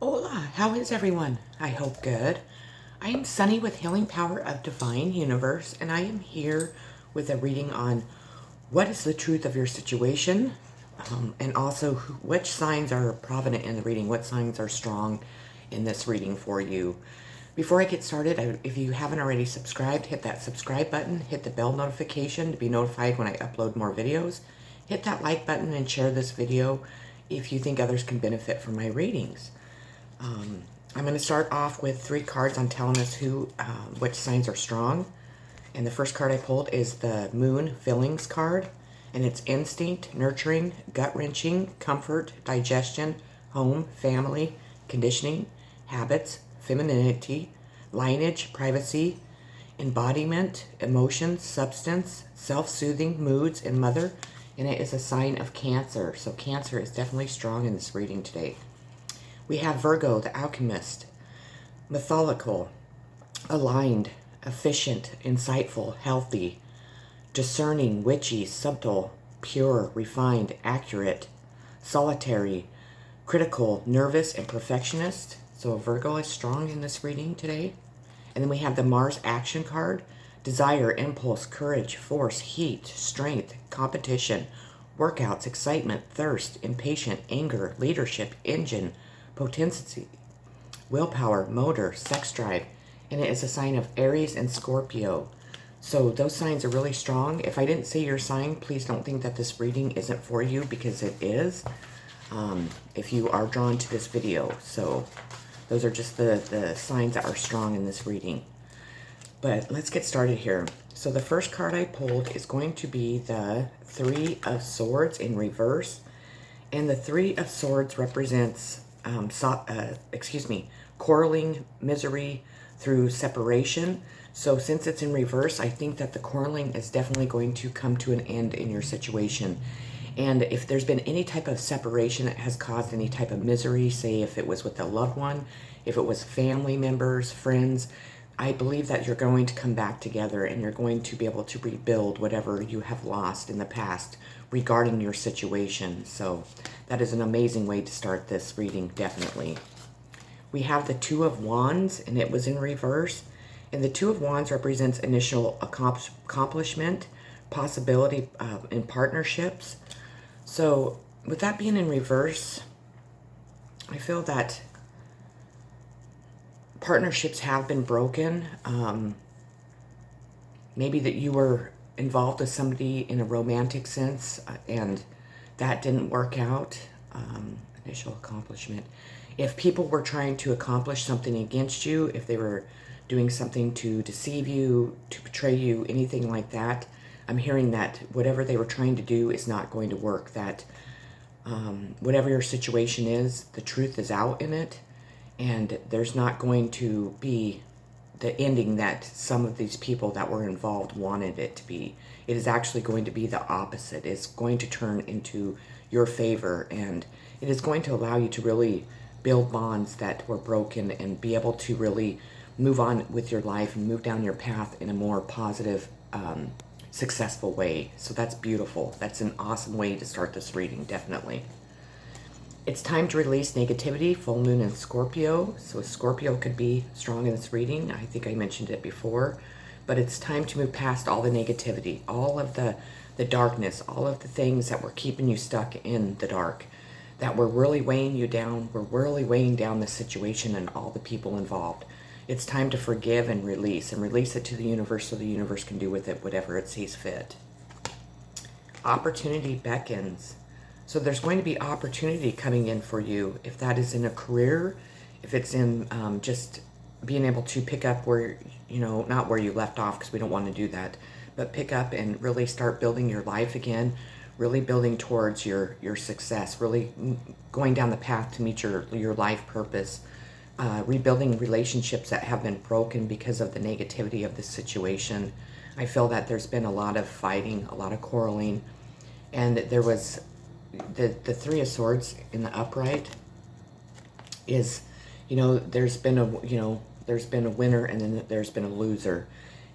Hola, how is everyone? I hope good. I am Sunny with Healing Power of Divine Universe, and I am here with a reading on what is the truth of your situation, and also which signs are prominent in the reading, what signs are strong in this reading for you. Before I get started, if you haven't already subscribed, hit that subscribe button, hit the bell notification to be notified when I upload more videos. Hit that like button and share this video if you think others can benefit from my readings. I'm going to start off with 3 cards on telling us which signs are strong. And the first card I pulled is the Moon Fillings card. And it's instinct, nurturing, gut-wrenching, comfort, digestion, home, family, conditioning, habits, femininity, lineage, privacy, embodiment, emotions, substance, self-soothing, moods, and mother. And it is a sign of Cancer. So Cancer is definitely strong in this reading today. We have Virgo, the alchemist, methodical, aligned, efficient, insightful, healthy, discerning, witchy, subtle, pure, refined, accurate, solitary, critical, nervous, and perfectionist. So Virgo is strong in this reading today. And then we have the Mars action card, desire, impulse, courage, force, heat, strength, competition, workouts, excitement, thirst, impatient, anger, leadership, engine, potency, willpower, motor, sex drive, and it is a sign of Aries and Scorpio. So those signs are really strong. If I didn't say your sign, please don't think that this reading isn't for you, because it is, if you are drawn to this video. So those are just the signs that are strong in this reading. But let's get started here. So the first card I pulled is going to be the 3 of Swords in reverse. And the 3 of Swords represents quarreling, misery through separation. So since it's in reverse, I think that the quarreling is definitely going to come to an end in your situation. And if there's been any type of separation that has caused any type of misery, say if it was with a loved one, if it was family members, friends, I believe that you're going to come back together and you're going to be able to rebuild whatever you have lost in the past regarding your situation. So that is an amazing way to start this reading, definitely. We have the 2 of Wands, and it was in reverse. And the 2 of Wands represents initial accomplishment, possibility in partnerships. So with that being in reverse, I feel that partnerships have been broken. Maybe that you were involved with somebody in a romantic sense and that didn't work out. Initial accomplishment. If people were trying to accomplish something against you, if they were doing something to deceive you, to betray you, anything like that, I'm hearing that whatever they were trying to do is not going to work. That whatever your situation is, the truth is out in it. And there's not going to be the ending that some of these people that were involved wanted it to be. It is actually going to be the opposite. It's going to turn into your favor, and it is going to allow you to really build bonds that were broken and be able to really move on with your life and move down your path in a more positive, successful way. So that's beautiful. That's an awesome way to start this reading, definitely. It's time to release negativity, full moon in Scorpio. So Scorpio could be strong in this reading. I think I mentioned it before. But it's time to move past all the negativity, all of the darkness, all of the things that were keeping you stuck in the dark, that were really weighing you down, were really weighing down the situation and all the people involved. It's time to forgive and release it to the universe so the universe can do with it whatever it sees fit. Opportunity beckons. So there's going to be opportunity coming in for you, if that is in a career, if it's in just being able to pick up where, not where you left off, because we don't want to do that, but pick up and really start building your life again, really building towards your success, really going down the path to meet your life purpose, rebuilding relationships that have been broken because of the negativity of the situation. I feel that there's been a lot of fighting, a lot of quarreling, and there was the 3 of Swords in the upright is, there's been a winner and then there's been a loser,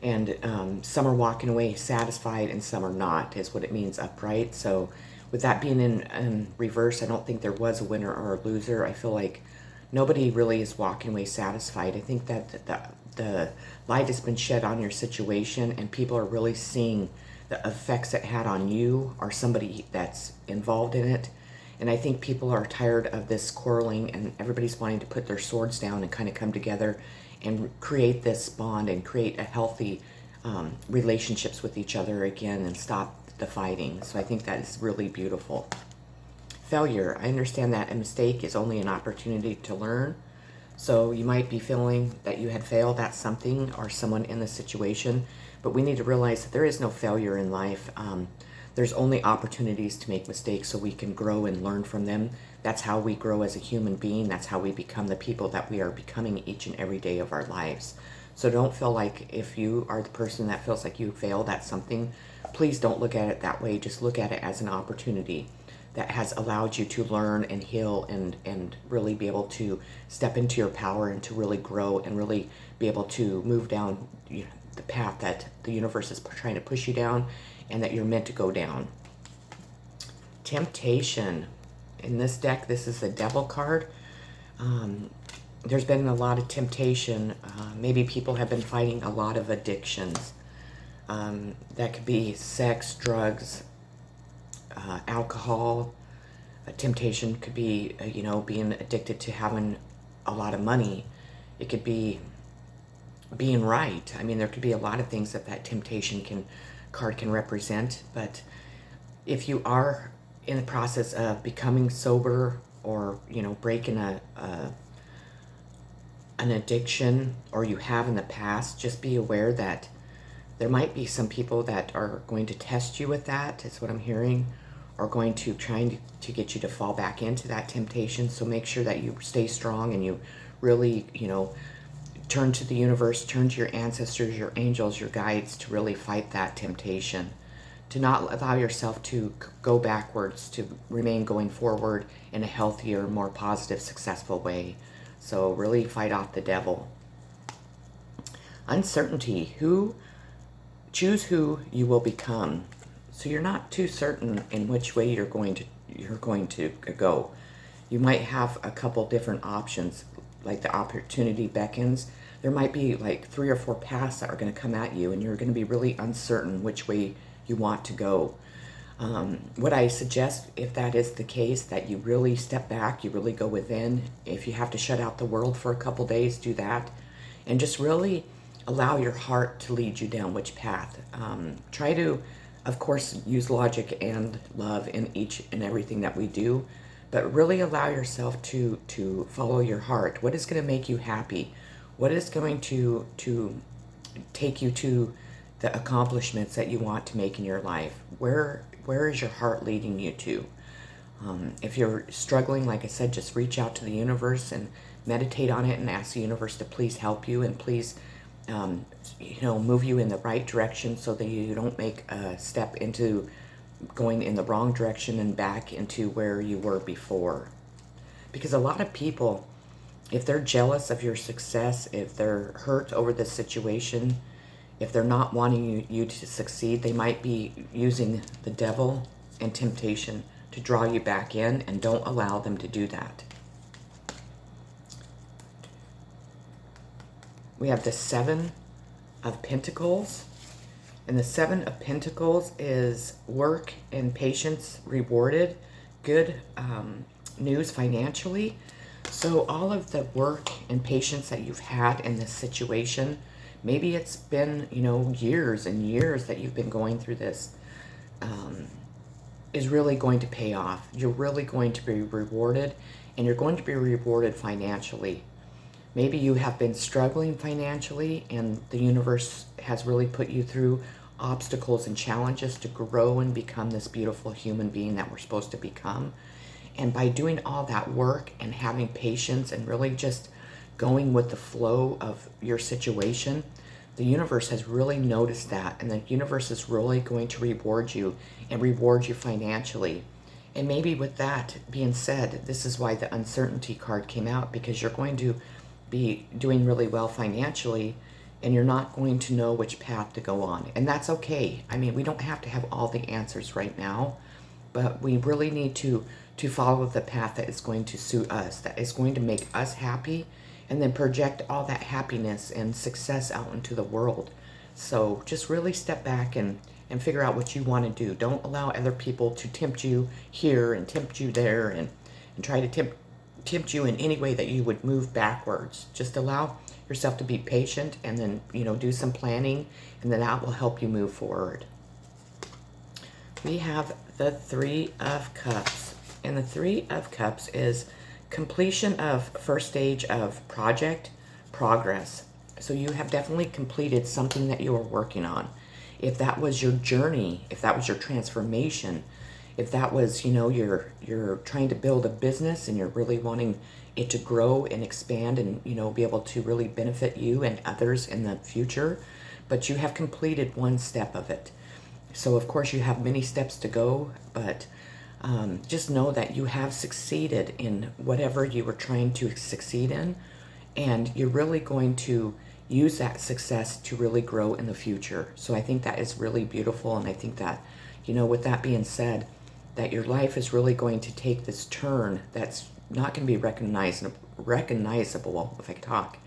and some are walking away satisfied and some are not, is what it means upright. So with that being in reverse, I don't think there was a winner or a loser. I feel like nobody really is walking away satisfied. I think that the light has been shed on your situation, and people are really seeing the effects it had on you or somebody that's involved in it. And I think people are tired of this quarreling, and everybody's wanting to put their swords down and kind of come together and create this bond and create a healthy relationships with each other again and stop the fighting. So I think that is really beautiful. Failure. I understand that a mistake is only an opportunity to learn. So you might be feeling that you had failed at something or someone in the situation, but we need to realize that there is no failure in life. There's only opportunities to make mistakes so we can grow and learn from them. That's how we grow as a human being. That's how we become the people that we are becoming each and every day of our lives. So don't feel like if you are the person that feels like you failed at something, please don't look at it that way. Just look at it as an opportunity that has allowed you to learn and heal and really be able to step into your power and to really grow and really be able to move down the path that the universe is trying to push you down and that you're meant to go down. Temptation. In this deck, this is the Devil card. There's been a lot of temptation. Maybe people have been fighting a lot of addictions. That could be sex, drugs, alcohol. A temptation could be, being addicted to having a lot of money. It could be being right. I mean, there could be a lot of things that temptation card can represent. But if you are in the process of becoming sober or, breaking an addiction, or you have in the past, just be aware that there might be some people that are going to test you with that, is what I'm hearing, or going to try to get you to fall back into that temptation. So make sure that you stay strong and you really, turn to the universe, turn to your ancestors, your angels, your guides to really fight that temptation. To not allow yourself to go backwards, to remain going forward in a healthier, more positive, successful way. So really fight off the devil. Uncertainty. Choose who you will become. So you're not too certain in which way you're going to go. You might have a couple different options, like the opportunity beckons. There might be like 3 or 4 paths that are going to come at you, and you're going to be really uncertain which way you want to go. What I suggest, if that is the case, that you really step back, you really go within. If you have to shut out the world for a couple days, do that, and just really allow your heart to lead you down which path. Try to, of course, use logic and love in each and everything that we do, but really allow yourself to follow your heart. What is going to make you happy? What is going to take you to the accomplishments that you want to make in your life? Where is your heart leading you to? If you're struggling, like I said, just reach out to the universe and meditate on it and ask the universe to please help you and please move you in the right direction so that you don't make a step into going in the wrong direction and back into where you were before. Because a lot of people, if they're jealous of your success, if they're hurt over the situation, if they're not wanting you to succeed, they might be using the devil and temptation to draw you back in, and don't allow them to do that. We have the 7 of Pentacles, and the 7 of Pentacles is work and patience rewarded, good news financially. So all of the work and patience that you've had in this situation, maybe it's been, years and years that you've been going through this, is really going to pay off. You're really going to be rewarded, and you're going to be rewarded financially. Maybe you have been struggling financially, and the universe has really put you through obstacles and challenges to grow and become this beautiful human being that we're supposed to become. And by doing all that work and having patience and really just going with the flow of your situation, the universe has really noticed that, and the universe is really going to reward you and reward you financially. And maybe with that being said, this is why the uncertainty card came out, because you're going to be doing really well financially and you're not going to know which path to go on. And that's okay. I mean, we don't have to have all the answers right now, but we really need to to follow the path that is going to suit us, that is going to make us happy, and then project all that happiness and success out into the world. So just really step back and figure out what you want to do. Don't allow other people to tempt you here and tempt you there and try to tempt you in any way that you would move backwards. Just allow yourself to be patient and then, do some planning, and then that will help you move forward. We have the Three of Cups. And the Three of Cups is completion of first stage of project, progress. So you have definitely completed something that you were working on. If that was your journey, if that was your transformation, if that was, you're trying to build a business and you're really wanting it to grow and expand and, be able to really benefit you and others in the future, but you have completed one step of it. So of course you have many steps to go, but just know that you have succeeded in whatever you were trying to succeed in, and you're really going to use that success to really grow in the future. So I think that is really beautiful, and I think that, with that being said, that your life is really going to take this turn that's not going to be recognizable, if I can talk.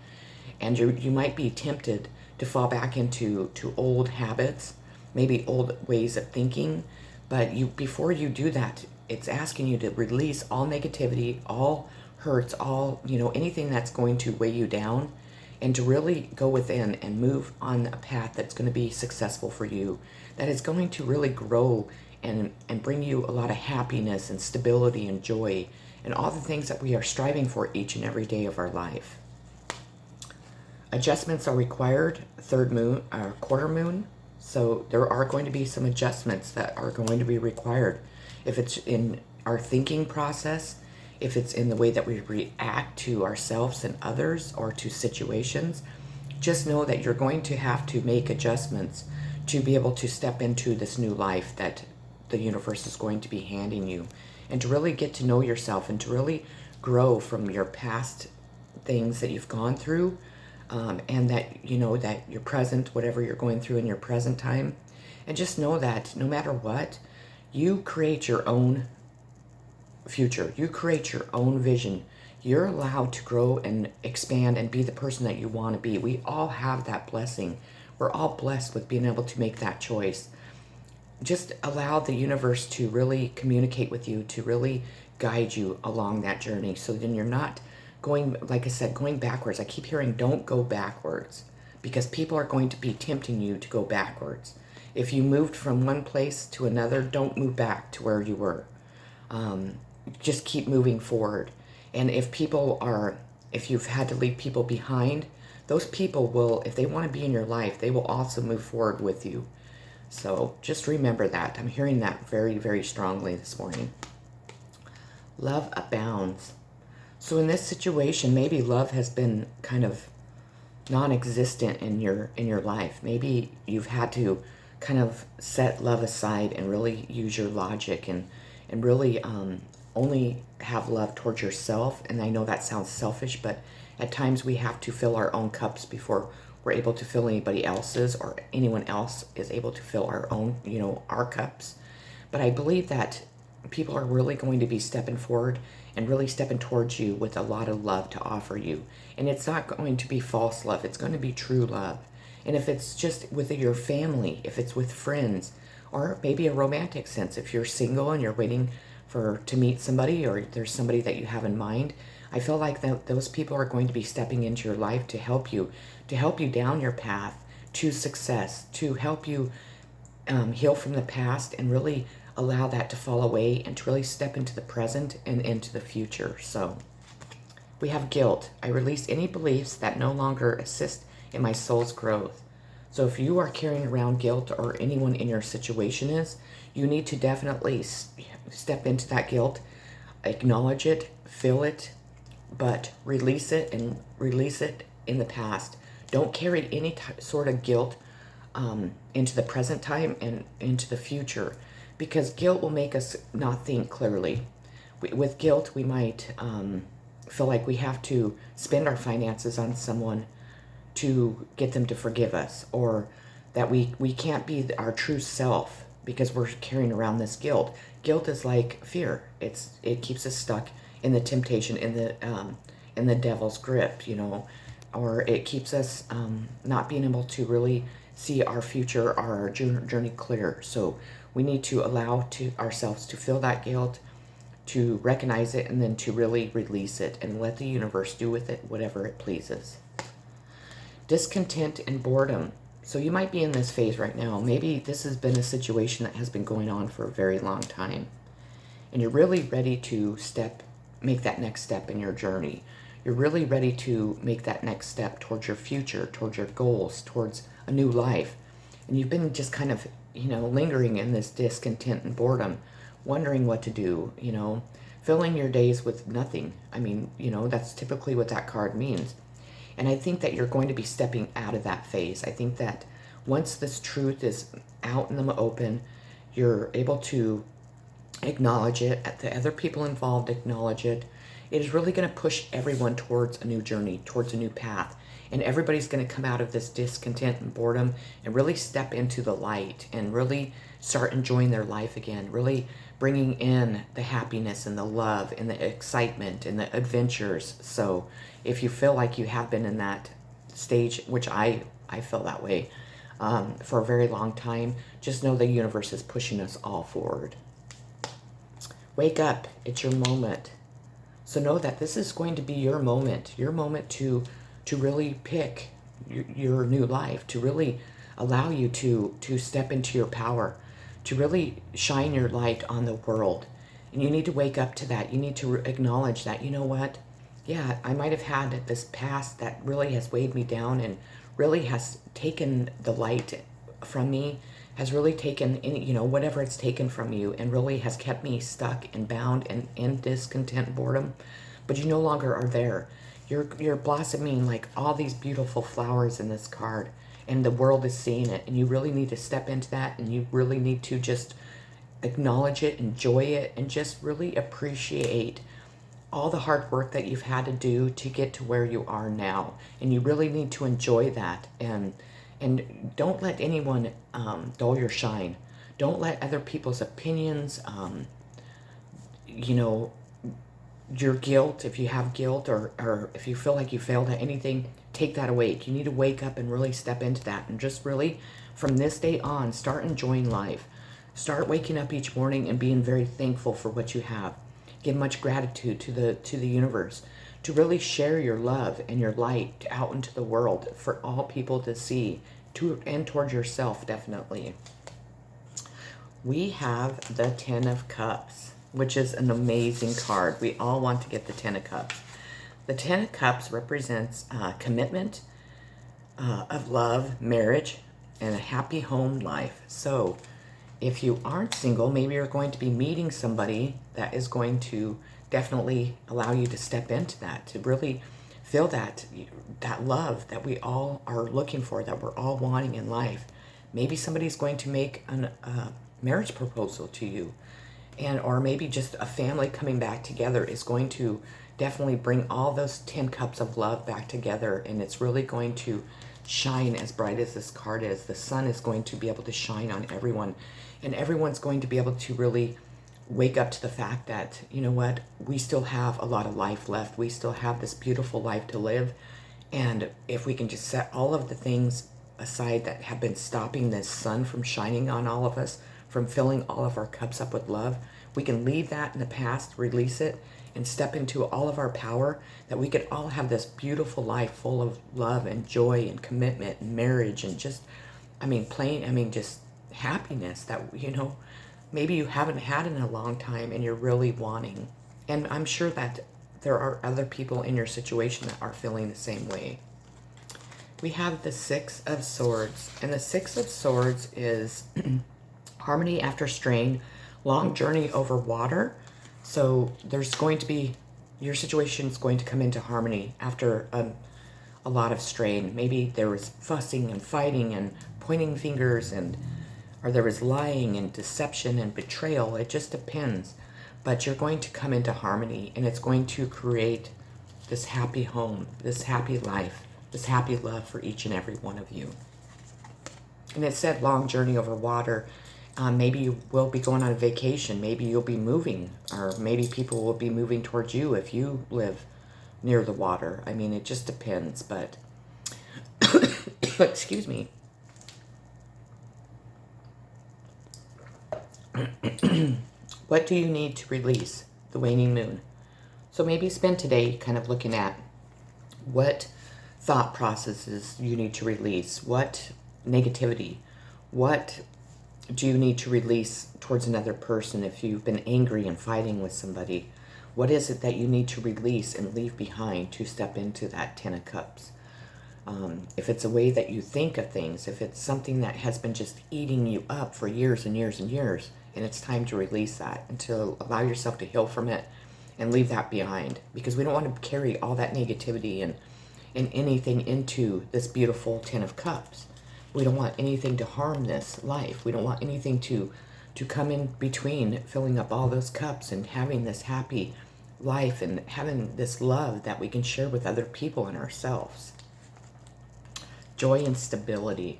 And you might be tempted to fall back into old habits, maybe old ways of thinking, but before you do that, it's asking you to release all negativity, all hurts, all, anything that's going to weigh you down, and to really go within and move on a path that's going to be successful for you, that is going to really grow and bring you a lot of happiness and stability and joy and all the things that we are striving for each and every day of our life. Adjustments are required, third moon or quarter moon. So there are going to be some adjustments that are going to be required. If it's in our thinking process, if it's in the way that we react to ourselves and others or to situations, just know that you're going to have to make adjustments to be able to step into this new life that the universe is going to be handing you, and to really get to know yourself and to really grow from your past things that you've gone through, and that that your present, whatever you're going through in your present time, and just know that no matter what, you create your own future, you create your own vision. You're allowed to grow and expand and be the person that you want to be. We all have that blessing. We're all blessed with being able to make that choice. Just allow the universe to really communicate with you, to really guide you along that journey, so then you're not going, like I said, going backwards. I keep hearing don't go backwards, because people are going to be tempting you to go backwards. If you moved from one place to another, don't move back to where you were. Just keep moving forward. And if you've had to leave people behind, those people will, if they want to be in your life, they will also move forward with you. So just remember that. I'm hearing that very, very strongly this morning. Love abounds. So in this situation, maybe love has been kind of non-existent in your life. Maybe you've had to kind of set love aside and really use your logic and really only have love towards yourself. And I know that sounds selfish, but at times we have to fill our own cups before we're able to fill anybody else's, or anyone else is able to fill our own, our cups. But I believe that people are really going to be stepping forward and really stepping towards you with a lot of love to offer you. And it's not going to be false love. It's going to be true love. And if it's just with your family, if it's with friends, or maybe a romantic sense, if you're single and you're waiting to meet somebody, or there's somebody that you have in mind, I feel like those people are going to be stepping into your life to help you down your path to success, to help you heal from the past and really allow that to fall away and to really step into the present and into the future. So we have guilt. I release any beliefs that no longer assist in my soul's growth. So if you are carrying around guilt, or anyone in your situation is, you need to definitely step into that guilt, acknowledge it, feel it, but release it, and release it in the past. Don't carry any sort of guilt into the present time and into the future, because guilt will make us not think clearly. With guilt, we might feel like we have to spend our finances on someone to get them to forgive us, or that we can't be our true self because we're carrying around this guilt. Guilt is like fear. It keeps us stuck in the temptation, in the devil's grip, or it keeps us not being able to really see our future, our journey clear. So we need to allow ourselves to feel that guilt, to recognize it, and then to really release it and let the universe do with it whatever it pleases. Discontent and boredom. So you might be in this phase right now. Maybe this has been a situation that has been going on for a very long time, and you're really ready to make that next step in your journey. You're really ready to make that next step towards your future, towards your goals, towards a new life. And you've been just kind of, lingering in this discontent and boredom, wondering what to do, filling your days with nothing. I mean, that's typically what that card means. And I think that you're going to be stepping out of that phase. I think that once this truth is out in the open, you're able to acknowledge it, the other people involved acknowledge it. It is really going to push everyone towards a new journey, towards a new path. And everybody's going to come out of this discontent and boredom and really step into the light and really start enjoying their life again, really bringing in the happiness and the love and the excitement and the adventures. So if you feel like you have been in that stage, which I feel that way for a very long time, just know the universe is pushing us all forward. Wake up. It's your moment. So know that this is going to be your moment to really pick your new life, to really allow you to step into your power, to really shine your light on the world. And you need to wake up to that. You need to acknowledge that, you know what? Yeah, I might have had this past that really has weighed me down and really has taken the light from me, has really taken, whatever it's taken from you, and really has kept me stuck and bound and in discontent, boredom. But you no longer are there. You're blossoming like all these beautiful flowers in this card, and the world is seeing it, and you really need to step into that, and you really need to just acknowledge it, enjoy it, and just really appreciate all the hard work that you've had to do to get to where you are now. And you really need to enjoy that, and don't let anyone dull your shine. Don't let other people's opinions, your guilt, if you have guilt, or if you feel like you failed at anything, take that away. You need to wake up and really step into that, and just really, from this day on, start enjoying life. Start waking up each morning and being very thankful for what you have. Give much gratitude to the universe, to really share your love and your light out into the world for all people to see, and towards yourself, definitely. We have the Ten of Cups, which is an amazing card. We all want to get the Ten of Cups. The Ten of Cups represents commitment of love, marriage, and a happy home life. So if you aren't single, maybe you're going to be meeting somebody that is going to definitely allow you to step into that, to really feel that love that we all are looking for, that we're all wanting in life. Maybe somebody's going to make a marriage proposal to you, or maybe just a family coming back together is going to definitely bring all those 10 cups of love back together, and it's really going to shine as bright as this card is. The sun is going to be able to shine on everyone, and everyone's going to be able to really wake up to the fact that, you know what, we still have a lot of life left. We still have this beautiful life to live. And if we can just set all of the things aside that have been stopping the sun from shining on all of us, from filling all of our cups up with love, we can leave that in the past, release it, and step into all of our power, that we could all have this beautiful life full of love and joy and commitment and marriage and just, just happiness that, maybe you haven't had in a long time and you're really wanting. And I'm sure that there are other people in your situation that are feeling the same way. We have the Six of Swords, and the Six of Swords is harmony after strain, long journey over water. So there's going to be, your situation is going to come into harmony after a lot of strain. Maybe there was fussing and fighting and pointing fingers, or there was lying and deception and betrayal. It just depends. But you're going to come into harmony, and it's going to create this happy home, this happy life, this happy love for each and every one of you. And it said long journey over water. Maybe you will be going on a vacation. Maybe you'll be moving, or maybe people will be moving towards you if you live near the water. I mean, it just depends, but excuse me. What do you need to release? The waning moon. So maybe spend today kind of looking at what thought processes you need to release, what negativity, what do you need to release towards another person if you've been angry and fighting with somebody. What is it that you need to release and leave behind to step into that Ten of Cups? If it's a way that you think of things, if it's something that has been just eating you up for years and years and years, and it's time to release that and to allow yourself to heal from it and leave that behind, because we don't want to carry all that negativity and anything into this beautiful Ten of Cups. We don't want anything to harm this life. We don't want anything to come in between filling up all those cups and having this happy life and having this love that we can share with other people and ourselves. Joy and stability.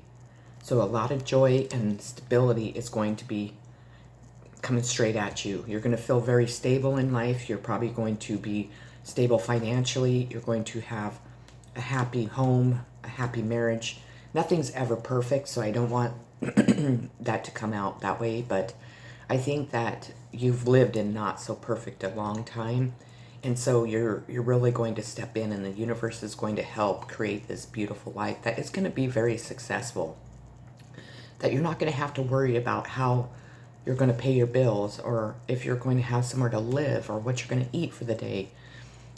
So a lot of joy and stability is going to be coming straight at you. You're going to feel very stable in life. You're probably going to be stable financially. You're going to have a happy home, a happy marriage. Nothing's ever perfect, so I don't want that to come out that way, but I think that you've lived in not so perfect a long time, and so you're really going to step in, and the universe is going to help create this beautiful life that is going to be very successful, that you're not going to have to worry about how you're going to pay your bills or if you're going to have somewhere to live or what you're going to eat for the day.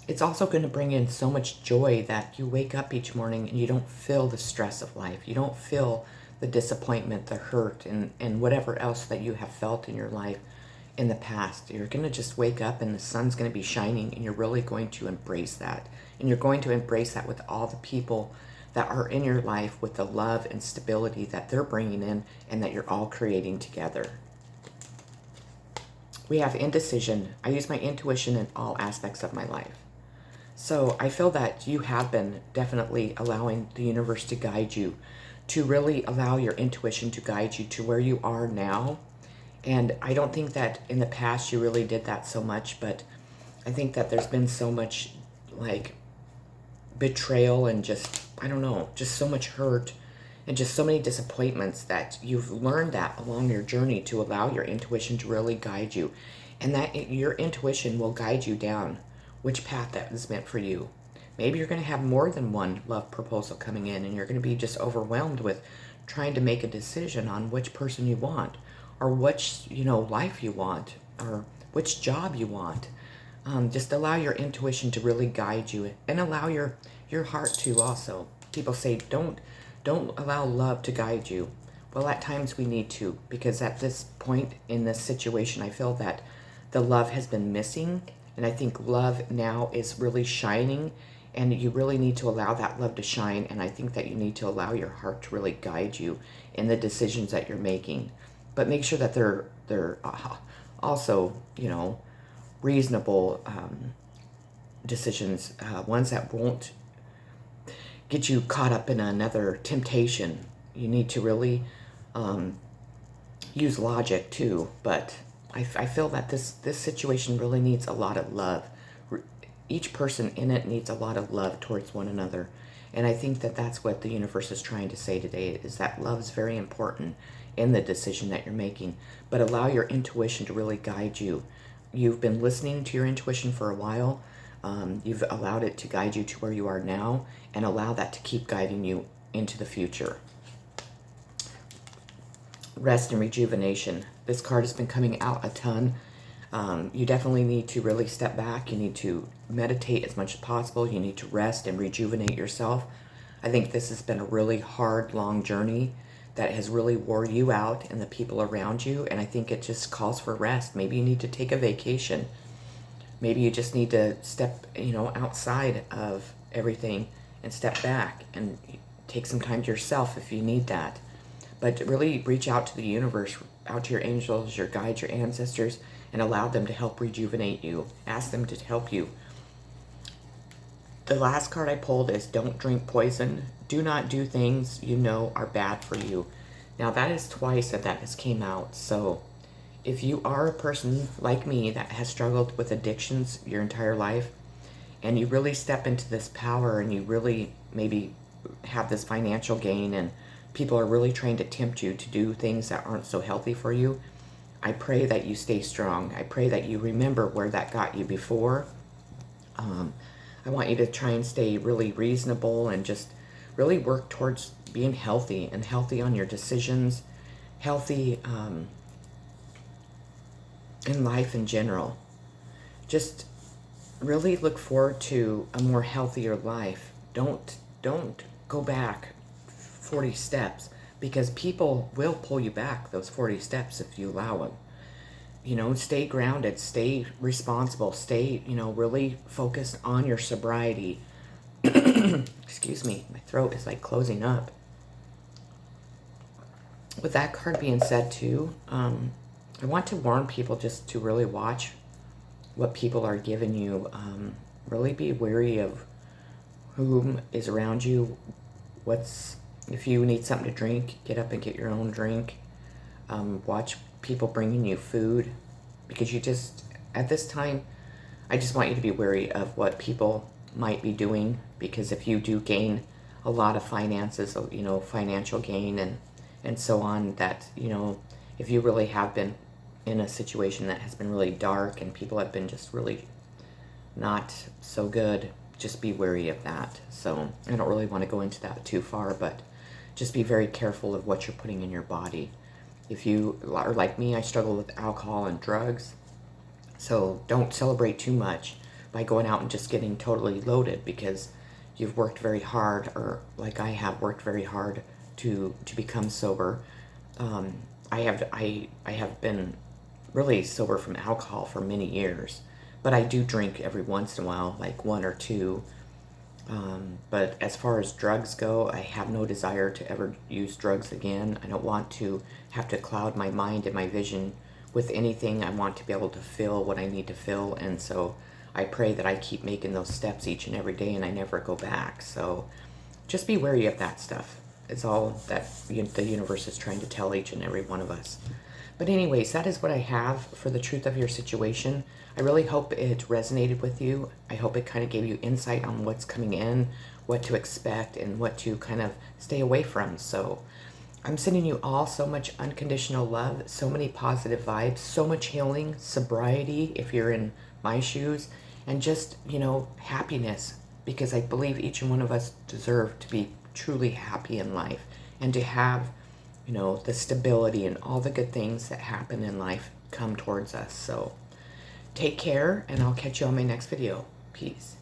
It's also going to bring in so much joy that you wake up each morning and you don't feel the stress of life. You don't feel the disappointment, the hurt, and whatever else that you have felt in your life in the past. You're going to just wake up and the sun's going to be shining, and you're really going to embrace that. And you're going to embrace that with all the people that are in your life, with the love and stability that they're bringing in and that you're all creating together. We have indecision. I use my intuition in all aspects of my life. So I feel that you have been definitely allowing the universe to guide you, to really allow your intuition to guide you to where you are now. And I don't think that in the past you really did that so much, but I think that there's been so much like betrayal and just, I don't know, just so much hurt and just so many disappointments that you've learned that along your journey to allow your intuition to really guide you. And that your intuition will guide you down which path that is meant for you. Maybe you're going to have more than one love proposal coming in, and you're going to be just overwhelmed with trying to make a decision on which person you want, or which, life you want, or which job you want. Just allow your intuition to really guide you, and allow your heart to also. People say don't allow love to guide you. Well, at times we need to, because at this point in this situation, I feel that the love has been missing. And I think love now is really shining, and you really need to allow that love to shine. And I think that you need to allow your heart to really guide you in the decisions that you're making. But make sure that they're also, reasonable decisions, ones that won't get you caught up in another temptation. You need to really use logic too, but I feel that this situation really needs a lot of love. Each person in it needs a lot of love towards one another. And I think that that's what the universe is trying to say today, is that love is very important in the decision that you're making. But allow your intuition to really guide you. You've been listening to your intuition for a while. You've allowed it to guide you to where you are now, and allow that to keep guiding you into the future. Rest and rejuvenation. This card has been coming out a ton. You definitely need to really step back. You need to meditate as much as possible. You need to rest and rejuvenate yourself. I think this has been a really hard, long journey that has really wore you out and the people around you. And I think it just calls for rest. Maybe you need to take a vacation. Maybe you just need to step, outside of everything and step back and take some time to yourself if you need that. But really reach out to the universe, out to your angels, your guides, your ancestors, and allow them to help rejuvenate you. Ask them to help you. The last card I pulled is don't drink poison. Do not do things you know are bad for you. Now that is twice that has came out. So if you are a person like me that has struggled with addictions your entire life, and you really step into this power and you really maybe have this financial gain and people are really trying to tempt you to do things that aren't so healthy for you, I pray that you stay strong. I pray that you remember where that got you before. I want you to try and stay really reasonable and just really work towards being healthy and healthy on your decisions, healthy in life in general. Just really look forward to a more healthier life. Don't go back 40 steps, because people will pull you back those 40 steps if you allow them. You know, stay grounded, stay responsible, stay, really focused on your sobriety. Excuse me, my throat is like closing up. With that card being said too, I want to warn people just to really watch what people are giving you. Really be wary of whom is around you. If you need something to drink, get up and get your own drink. Watch people bringing you food, because at this time, I just want you to be wary of what people might be doing, because if you do gain a lot of finances, financial gain and so on, that, if you really have been in a situation that has been really dark and people have been just really not so good, just be wary of that. So I don't really want to go into that too far, but just be very careful of what you're putting in your body. If you are like me, I struggle with alcohol and drugs. So don't celebrate too much by going out and just getting totally loaded, because you've worked very hard, or like I have worked very hard to become sober. I have been really sober from alcohol for many years, but I do drink every once in a while, like one or two. But as far as drugs go, I have no desire to ever use drugs again. I don't want to have to cloud my mind and my vision with anything. I want to be able to feel what I need to feel, and so I pray that I keep making those steps each and every day and I never go back. So just be wary of that stuff. It's all that the universe is trying to tell each and every one of us. But anyways, that is what I have for the truth of your situation. I really hope it resonated with you. I hope it kind of gave you insight on what's coming in, what to expect, and what to kind of stay away from. So I'm sending you all so much unconditional love, so many positive vibes, so much healing, sobriety if you're in my shoes, and just, happiness, because I believe each and one of us deserve to be truly happy in life and to have, the stability and all the good things that happen in life come towards us. So take care, and I'll catch you on my next video. Peace.